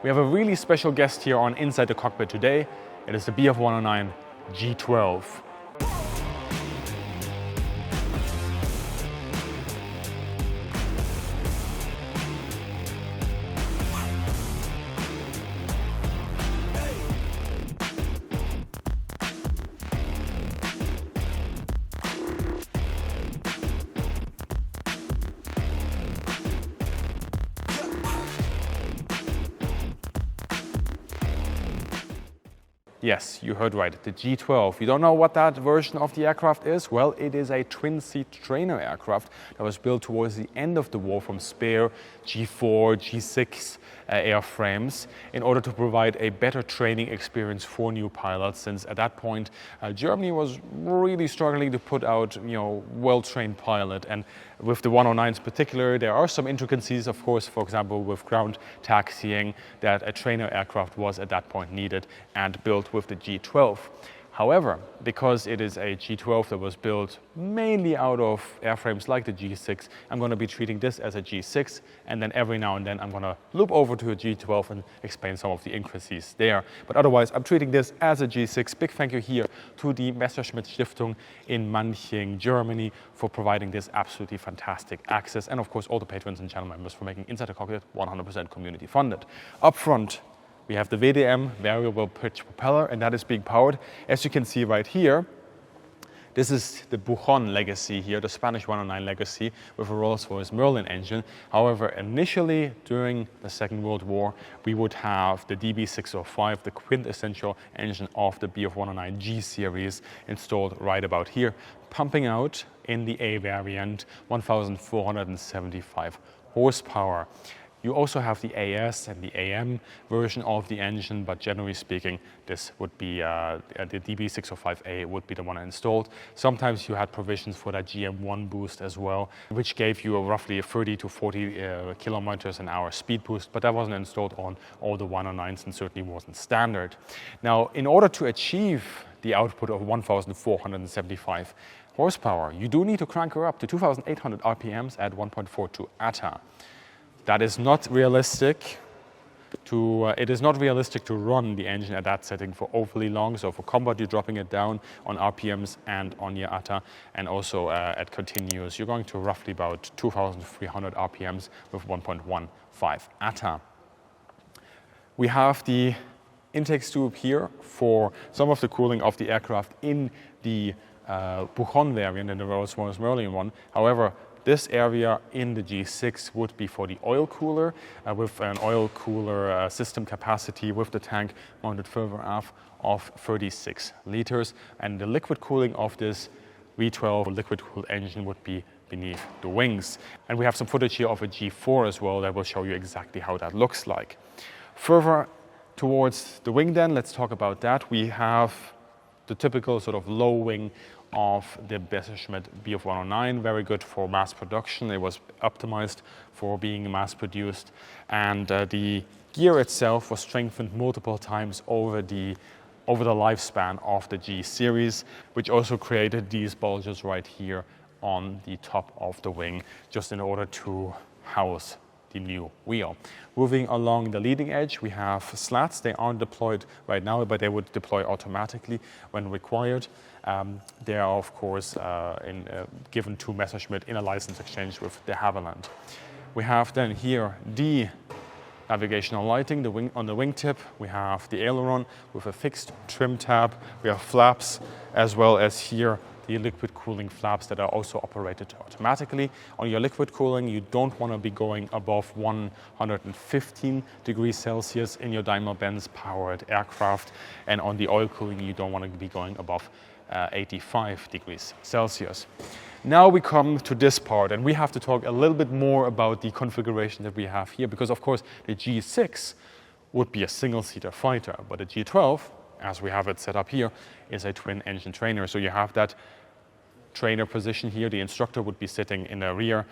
We have a really special guest here on Inside the Cockpit today. It is the Bf 109 G-12. Yes, you heard right, the G-12. You don't know what that version of the aircraft is? Well, it is a twin-seat trainer aircraft that was built towards the end of the war from spare G4, G6 airframes in order to provide a better training experience for new pilots, since at that point Germany was really struggling to put out well-trained pilot. And with the 109s in particular, there are some intricacies, of course, for example, with ground taxiing, that a trainer aircraft was at that point needed and built with the G-12. However, because it is a G-12 that was built mainly out of airframes like the G-6, I'm going to be treating this as a G-6, and then every now and then I'm going to loop over to a G-12 and explain some of the intricacies there. But otherwise, I'm treating this as a G-6. Big thank you here to the Messerschmitt Stiftung in Manching, Germany, for providing this absolutely fantastic access, and of course all the patrons and channel members for making Inside the Cockpit 100% community funded. Up front, we have the VDM, variable pitch propeller, and that is being powered. As you can see right here, this is the Buchon legacy here, the Spanish 109 legacy with a Rolls-Royce Merlin engine. However, initially during the Second World War, we would have the DB605, the quintessential engine of the Bf 109 G series, installed right about here, pumping out in the A variant 1,475 horsepower. You also have the AS and the AM version of the engine, but generally speaking, this would be the DB605A would be the one installed. Sometimes you had provisions for that GM1 boost as well, which gave you roughly a 30 to 40 kilometers an hour speed boost, but that wasn't installed on all the 109s and certainly wasn't standard. Now, in order to achieve the output of 1,475 horsepower, you do need to crank her up to 2,800 RPMs at 1.42 ATA. That is not realistic it is not realistic to run the engine at that setting for overly long. So for combat, you're dropping it down on RPMs and on your ATA, and also at continuous, you're going to roughly about 2,300 RPMs with 1.15 ATA. We have the intake tube here for some of the cooling of the aircraft in the Buchon variant and the Rolls-Royce Merlin one. However, this area in the G6 would be for the oil cooler, with an oil cooler system capacity with the tank mounted further aft of 36 liters. And the liquid cooling of this V12 liquid cooled engine would be beneath the wings. And we have some footage here of a G4 as well that will show you exactly how that looks like. Further towards the wing then, let's talk about that. We have the typical sort of low wing of the Messerschmitt Bf 109, very good for mass production. It was optimized for being mass produced, and the gear itself was strengthened multiple times over the lifespan of the G series, which also created these bulges right here on the top of the wing, just in order to house the new wheel. Moving along the leading edge, we have slats. They aren't deployed right now, but they would deploy automatically when required. They are, of course, given to Messerschmitt in a license exchange with de Havilland. We have then here the navigational lighting, on the wingtip. We have the aileron with a fixed trim tab. We have flaps, as well as here the liquid cooling flaps that are also operated automatically. On your liquid cooling, you don't want to be going above 115 degrees Celsius in your Daimler-Benz powered aircraft. And on the oil cooling, you don't want to be going above 85 degrees Celsius. Now we come to this part, and we have to talk a little bit more about the configuration that we have here, because of course the G6 would be a single-seater fighter, but the G12, as we have it set up here, is a twin-engine trainer. So you have that trainer position here. The instructor would be sitting in the rear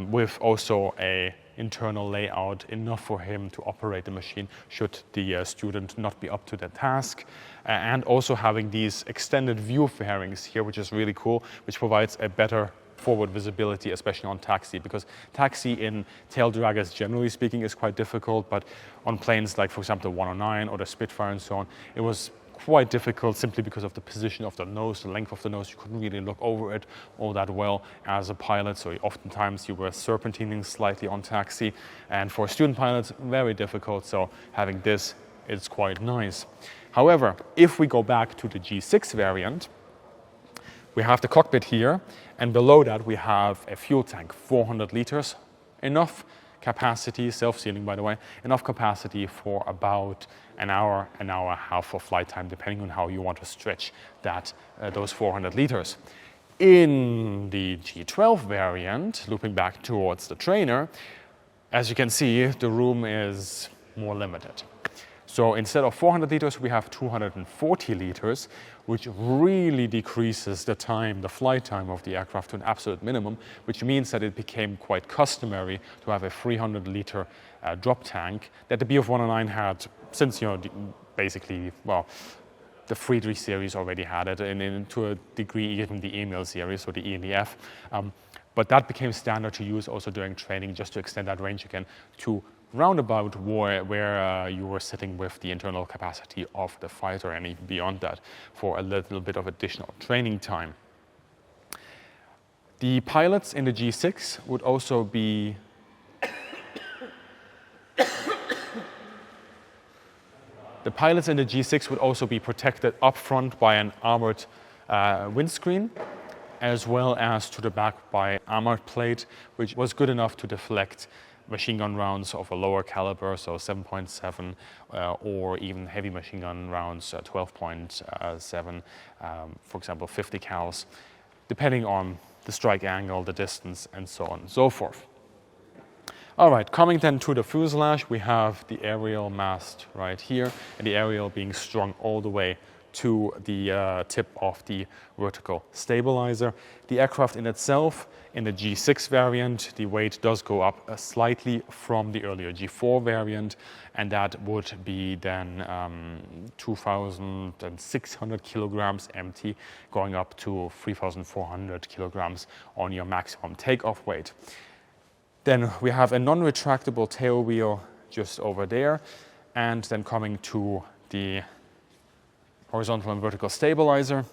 with also a internal layout enough for him to operate the machine should the student not be up to the task. And also having these extended view fairings here, which is really cool, which provides a better forward visibility, especially on taxi, because taxi in tail draggers, generally speaking, is quite difficult, but on planes like, for example, the 109 or the Spitfire and so on, it was quite difficult simply because of the position of the nose, the length of the nose. You couldn't really look over it all that well as a pilot, so oftentimes you were serpentining slightly on taxi, and for student pilots, very difficult, so having this is quite nice. However, if we go back to the G6 variant, we have the cockpit here, and below that we have a fuel tank, 400 liters, enough capacity, self-sealing by the way, enough capacity for about an hour and a half of flight time, depending on how you want to stretch that, those 400 liters. In the G12 variant, looping back towards the trainer, as you can see, the room is more limited. So instead of 400 liters, we have 240 liters, which really decreases the time, the flight time of the aircraft to an absolute minimum, which means that it became quite customary to have a 300-liter drop tank that the Bf 109 had since, basically, well, the Friedrich series already had it, and to a degree even the Emil series, or the E and the F. But that became standard to use also during training, just to extend that range again to roundabout where you were sitting with the internal capacity of the fighter, and even beyond that for a little bit of additional training time. The pilots in the G6 would also be protected up front by an armored windscreen, as well as to the back by armored plate, which was good enough to deflect machine gun rounds of a lower caliber, so 7.7, or even heavy machine gun rounds, 12.7, for example, 50 cals, depending on the strike angle, the distance, and so on and so forth. All right, coming then to the fuselage, we have the aerial mast right here, and the aerial being strung all the way to the tip of the vertical stabilizer. The aircraft in itself, in the G6 variant, the weight does go up slightly from the earlier G4 variant, and that would be then 2,600 kilograms empty, going up to 3,400 kilograms on your maximum takeoff weight. Then we have a non-retractable tail wheel just over there, and then coming to the horizontal and vertical stabilizer.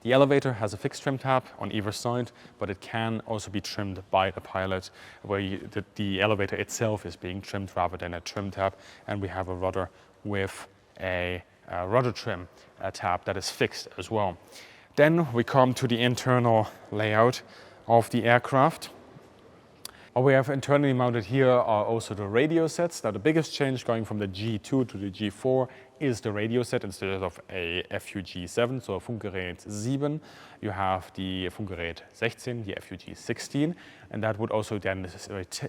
The elevator has a fixed trim tab on either side, but it can also be trimmed by the pilot, where the elevator itself is being trimmed rather than a trim tab, and we have a rudder with a rudder trim tab that is fixed as well. Then we come to the internal layout of the aircraft. What we have internally mounted here are also the radio sets. Now the biggest change going from the G2 to the G4 is the radio set instead of a FUG7, so a Funkgerät 7. You have the Funkgerät 16, the FUG 16, and that would also then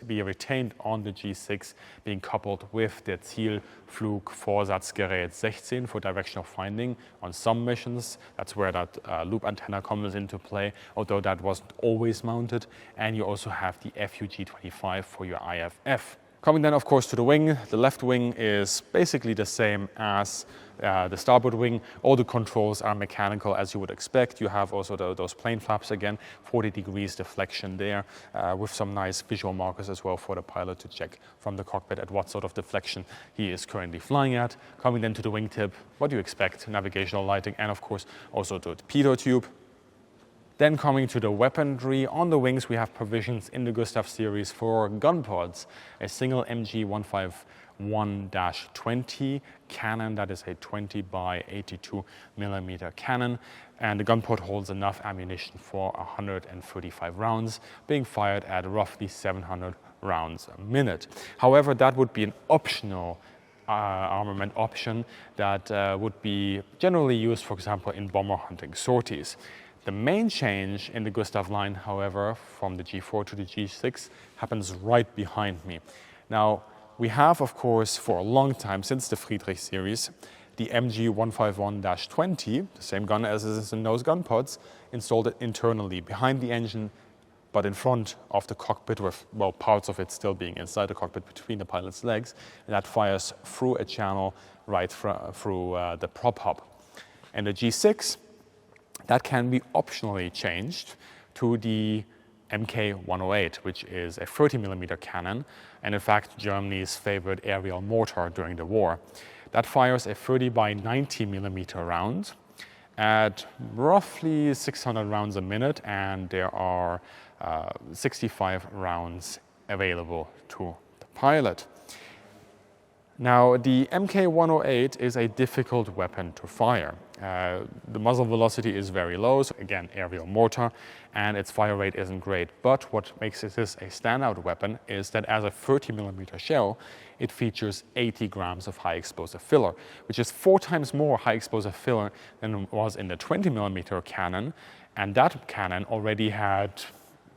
be retained on the G6, being coupled with the Zielflugvorsatzgerät 16 for directional finding on some missions. That's where that loop antenna comes into play, although that wasn't always mounted. And you also have the FUG 25 for your IFF. Coming then, of course, to the wing. The left wing is basically the same as the starboard wing. All the controls are mechanical, as you would expect. You have also those plane flaps again, 40 degrees deflection there, with some nice visual markers as well for the pilot to check from the cockpit at what sort of deflection he is currently flying at. Coming then to the wingtip, what do you expect? Navigational lighting, and of course also to the pitot tube. Then coming to the weaponry, on the wings we have provisions in the Gustav series for gun pods. A single MG 151-20 cannon, that is a 20 by 82 millimeter cannon, and the gun pod holds enough ammunition for 135 rounds, being fired at roughly 700 rounds a minute. However, that would be an optional armament option that would be generally used, for example, in bomber hunting sorties. The main change in the Gustav line, however, from the G4 to the G6 happens right behind me. Now, we have, of course, for a long time, since the Friedrich series, the MG 151-20, the same gun as is in those gun pods, installed it internally behind the engine, but in front of the cockpit, with, well, parts of it still being inside the cockpit between the pilot's legs, and that fires through a channel right through the prop hub. And the G6, that can be optionally changed to the Mk108, which is a 30mm cannon, and in fact Germany's favorite aerial mortar during the war. That fires a 30 by 90mm round at roughly 600 rounds a minute, and there are 65 rounds available to the pilot. Now, the Mk108 is a difficult weapon to fire. The muzzle velocity is very low, so again, aerial mortar, and its fire rate isn't great. But what makes this a standout weapon is that as a 30mm shell, it features 80 grams of high explosive filler, which is 4 times more high explosive filler than was in the 20mm cannon, and that cannon already had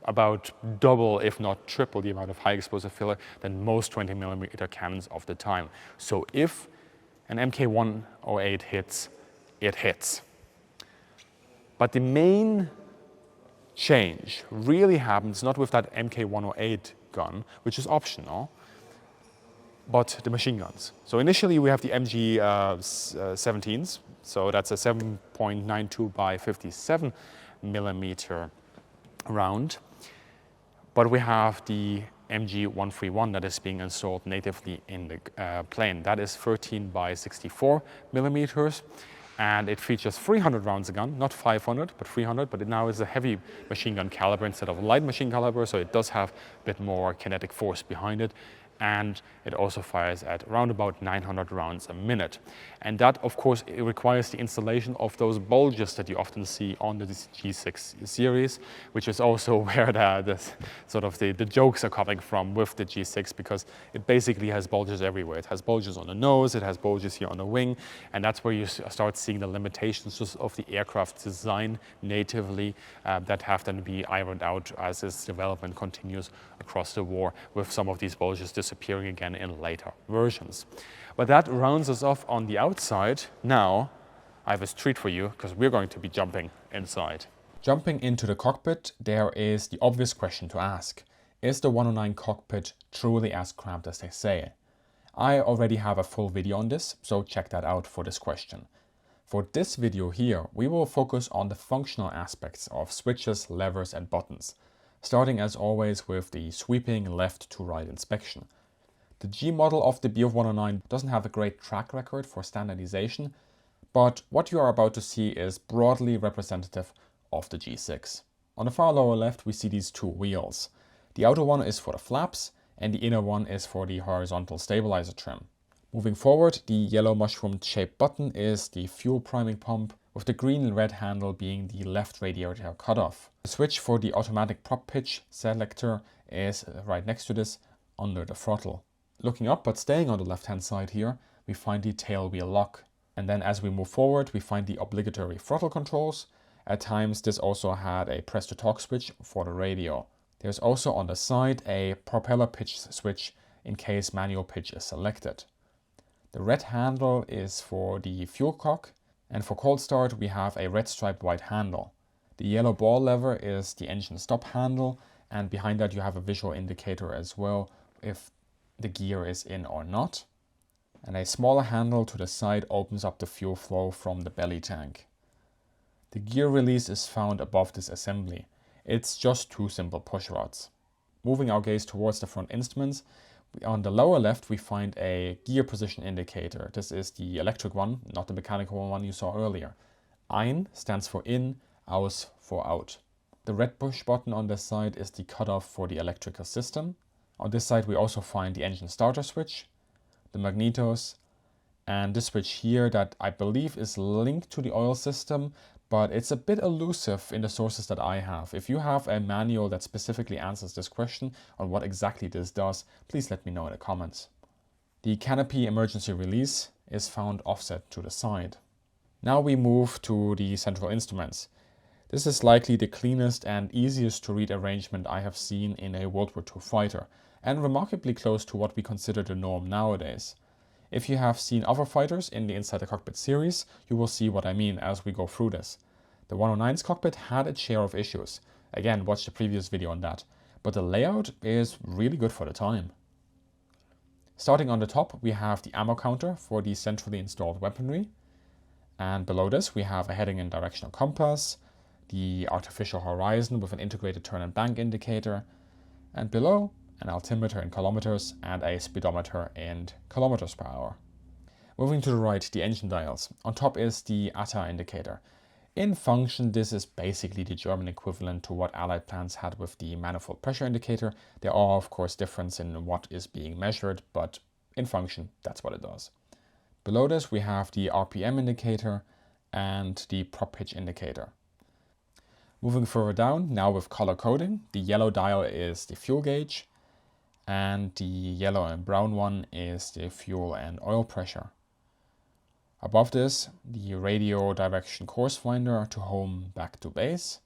about double, if not triple, the amount of high explosive filler than most 20mm cannons of the time. So if an Mk108 hits, it hits. But the main change really happens not with that Mk108 gun, which is optional, but the machine guns. So initially we have the MG17s, so that's a 7.92 by 57mm round. But we have the MG131 that is being installed natively in the plane. That is 13 by 64mm, and it features 300 rounds a gun, not 500, but 300, but it now is a heavy machine gun caliber instead of a light machine caliber, so it does have a bit more kinetic force behind it. And it also fires at around about 900 rounds a minute. And that, of course, it requires the installation of those bulges that you often see on the G6 series, which is also where the jokes are coming from with the G6, because it basically has bulges everywhere. It has bulges on the nose, it has bulges here on the wing, and that's where you start seeing the limitations of the aircraft design natively that have then be ironed out as its development continues across the war, with some of these bulges disappearing again in later versions. But that rounds us off on the outside. Now, I have a treat for you, because we're going to be jumping inside. Jumping into the cockpit, there is the obvious question to ask. Is the 109 cockpit truly as cramped as they say? I already have a full video on this, so check that out for this question. For this video here, we will focus on the functional aspects of switches, levers and buttons, starting as always with the sweeping left to right inspection. The G model of the Bf 109 doesn't have a great track record for standardization, but what you are about to see is broadly representative of the G6. On the far lower left we see these two wheels. The outer one is for the flaps and the inner one is for the horizontal stabilizer trim. Moving forward, the yellow mushroom shaped button is the fuel priming pump, with the green and red handle being the left radiator cutoff. The switch for the automatic prop pitch selector is right next to this under the throttle. Looking up but staying on the left hand side here, we find the tail wheel lock. And then as we move forward, we find the obligatory throttle controls. At times this also had a press to talk switch for the radio. There's also on the side a propeller pitch switch in case manual pitch is selected. The red handle is for the fuel cock, and for cold start we have a red striped white handle. The yellow ball lever is the engine stop handle, and behind that you have a visual indicator as well if the gear is in or not. And a smaller handle to the side opens up the fuel flow from the belly tank. The gear release is found above this assembly. It's just 2 simple push rods. Moving our gaze towards the front instruments, on the lower left we find a gear position indicator. This is the electric one, not the mechanical one you saw earlier. Ein stands for in, aus for out. The red push button on this side is the cutoff for the electrical system. On this side we also find the engine starter switch, the magnetos, and this switch here that I believe is linked to the oil system, but it's a bit elusive in the sources that I have. If you have a manual that specifically answers this question on what exactly this does, please let me know in the comments. The canopy emergency release is found offset to the side. Now we move to the central instruments. This is likely the cleanest and easiest to read arrangement I have seen in a World War II fighter, and remarkably close to what we consider the norm nowadays. If you have seen other fighters in the Inside the Cockpit series, you will see what I mean as we go through this. The 109's cockpit had its share of issues. Again, watch the previous video on that. But the layout is really good for the time. Starting on the top, we have the ammo counter for the centrally installed weaponry. And below this, we have a heading and directional compass, the artificial horizon with an integrated turn and bank indicator, and below an altimeter in kilometers and a speedometer in kilometers per hour. Moving to the right, the engine dials. On top is the ATA indicator. In function, this is basically the German equivalent to what Allied plants had with the manifold pressure indicator. There are, of course, differences in what is being measured, but in function, that's what it does. Below this, we have the RPM indicator and the prop pitch indicator. Moving further down, now with color coding, the yellow dial is the fuel gauge, and the yellow and brown one is the fuel and oil pressure. Above this, the radio direction course finder to home, back to base,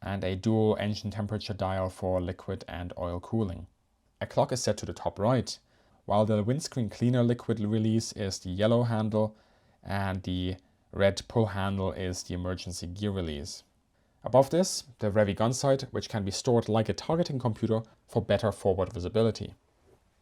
and a dual engine temperature dial for liquid and oil cooling. A clock is set to the top right, while the windscreen cleaner liquid release is the yellow handle and the red pull handle is the emergency gear release. Above this, the Revy gun sight, which can be stored like a targeting computer for better forward visibility.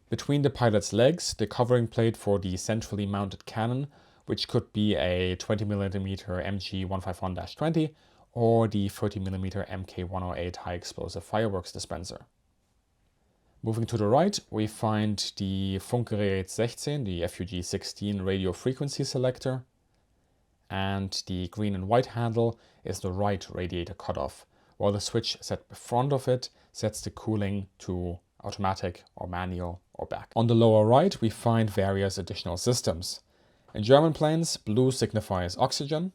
Between the pilot's legs, the covering plate for the centrally mounted cannon, which could be a 20mm MG151-20 or the 30mm MK108 high explosive fireworks dispenser. Moving to the right, we find the Funkgerät 16, the FUG-16 radio frequency selector, and the green and white handle is the right radiator cutoff, while the switch set in front of it sets the cooling to automatic or manual or back. On the lower right, we find various additional systems. In German planes, blue signifies oxygen.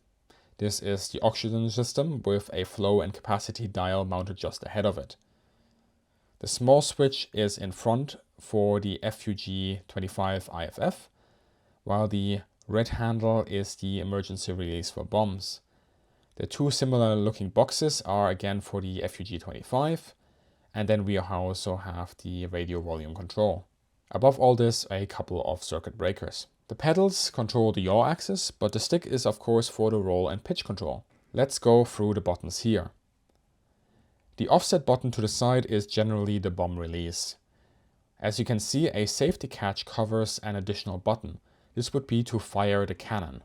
This is the oxygen system with a flow and capacity dial mounted just ahead of it. The small switch is in front for the FUG-25 IFF, while the red handle is the emergency release for bombs. The two similar looking boxes are again for the FUG-25, and then we also have the radio volume control. Above all this, a couple of circuit breakers. The pedals control the yaw axis, but the stick is of course for the roll and pitch control. Let's go through the buttons here. The offset button to the side is generally the bomb release. As you can see, a safety catch covers an additional button. This would be to fire the cannon.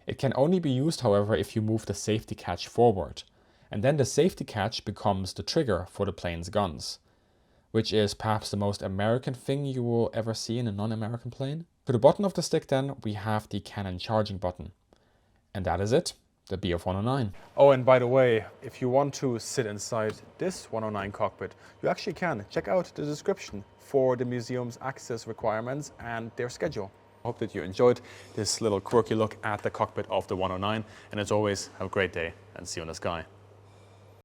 It can only be used, however, if you move the safety catch forward, and then the safety catch becomes the trigger for the plane's guns, which is perhaps the most American thing you will ever see in a non-American plane. To the bottom of the stick then, we have the cannon charging button. And that is it, the Bf 109. Oh, and by the way, if you want to sit inside this 109 cockpit, you actually can. Check out the description for the museum's access requirements and their schedule. I hope that you enjoyed this little quirky look at the cockpit of the 109, and as always, have a great day and see you in the sky.